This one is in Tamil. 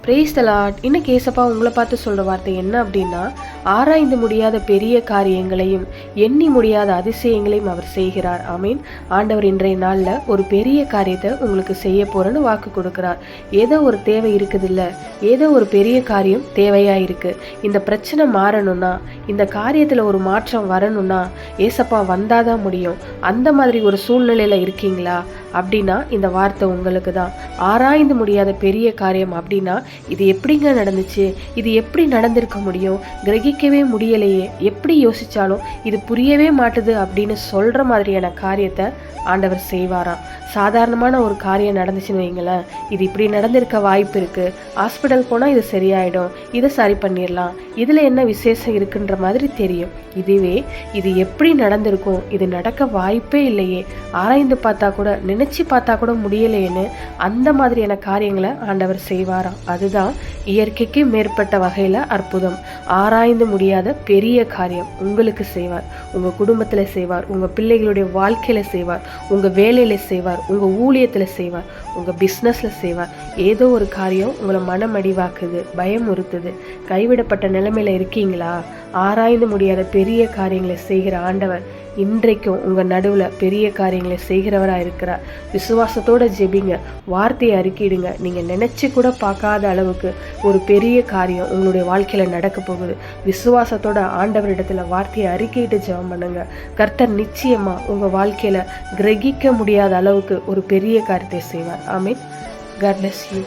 Praise the Lord. இன்னைக்கு ஏசப்பா உங்களை பார்த்து சொல்ற வார்த்தை என்ன அப்படின்னா, ஆராய்ந்து முடியாத பெரிய காரியங்களையும் எண்ணி முடியாத அதிசயங்களையும் அவர் செய்கிறார். ஆமீன். ஆண்டவர் இன்றைய நாளில் ஒரு பெரிய காரியத்தை உங்களுக்கு செய்ய போறேன்னு வாக்கு கொடுக்கிறார். ஏதோ ஒரு தேவை இருக்குது, இல்லை ஏதோ ஒரு பெரிய காரியம் தேவையா இருக்கு. இந்த பிரச்சனை மாறணும்னா, இந்த காரியத்தில் ஒரு மாற்றம் வரணும்னா ஏசப்பா வந்தாதான் முடியும். அந்த மாதிரி ஒரு சூழ்நிலையில இருக்கீங்களா அப்படின்னா இந்த வார்த்தை உங்களுக்கு தான். ஆராய்ந்து முடியாத பெரிய காரியம் அப்படின்னா இது எப்படிங்க நடந்துச்சு, இது எப்படி நடந்திருக்க முடியும், கிரகிக்கவே முடியலையே, எப்படி யோசிச்சாலும் இது புரியவே மாட்டுது அப்படின்னு சொல்ற மாதிரியான காரியத்தை ஆண்டவர் செய்வாராம். சாதாரணமான ஒரு காரியம் நடந்துச்சுன்னு வைங்களேன், இது இப்படி நடந்திருக்க வாய்ப்பு இருக்கு, ஹாஸ்பிட்டல் போனால் இது சரியாயிடும், இதை சரி பண்ணிடலாம், இதில் என்ன விசேஷம் இருக்குன்ற மாதிரி தெரியும். இதுவே இது எப்படி நடந்திருக்கும், இது நடக்க வாய்ப்பே இல்லையே, ஆராய்ந்து பார்த்தா கூட நினைச்சு பார்த்தா கூட முடியலையேன்னு அந்த மாதிரியான காரியங்களை ஆண்டவர் செய்வாராம். அதுதான் இயற்கைக்கு மேற்பட்ட வகையில் அற்புதம். ஆராய்ந்து முடியாத பெரிய காரியம் உங்களுக்கு செய்வார். உங்கள் குடும்பத்தில் செய்வார், உங்கள் பிள்ளைகளுடைய வாழ்க்கையில் செய்வார், உங்கள் வேலையில் செய்வார், உங்கள் ஊழியத்தில் செய்வார், உங்கள் பிஸ்னஸில் செய்வார். ஏதோ ஒரு காரியம் உங்களை மனமடிவாக்குது, பயமுறுத்துது, கைவிடப்பட்ட நிலைமையில் இருக்கீங்களா? ஆராய்ந்து முடியாத பெரிய காரியங்களை செய்கிற ஆண்டவர் இன்றைக்கும் உங்கள் நடுவில் பெரிய காரியங்களை செய்கிறவராக இருக்கிறார். விசுவாசத்தோட ஜெபிங்க, வார்த்தையை அறிக்கையிடுங்க. நீங்கள் நினச்சி கூட பார்க்காத அளவுக்கு ஒரு பெரிய காரியம் உங்களுடைய வாழ்க்கையில் நடக்க போகுது. விசுவாசத்தோட ஆண்டவரிடத்தில் வார்த்தையை அறிக்கையிட்டு ஜெபம் பண்ணுங்க. கர்த்தர் நிச்சயமாக உங்கள் வாழ்க்கையில் கிரகிக்க முடியாத அளவுக்கு ஒரு பெரிய காரியத்தை செய்வார். ஆமீன். God bless you.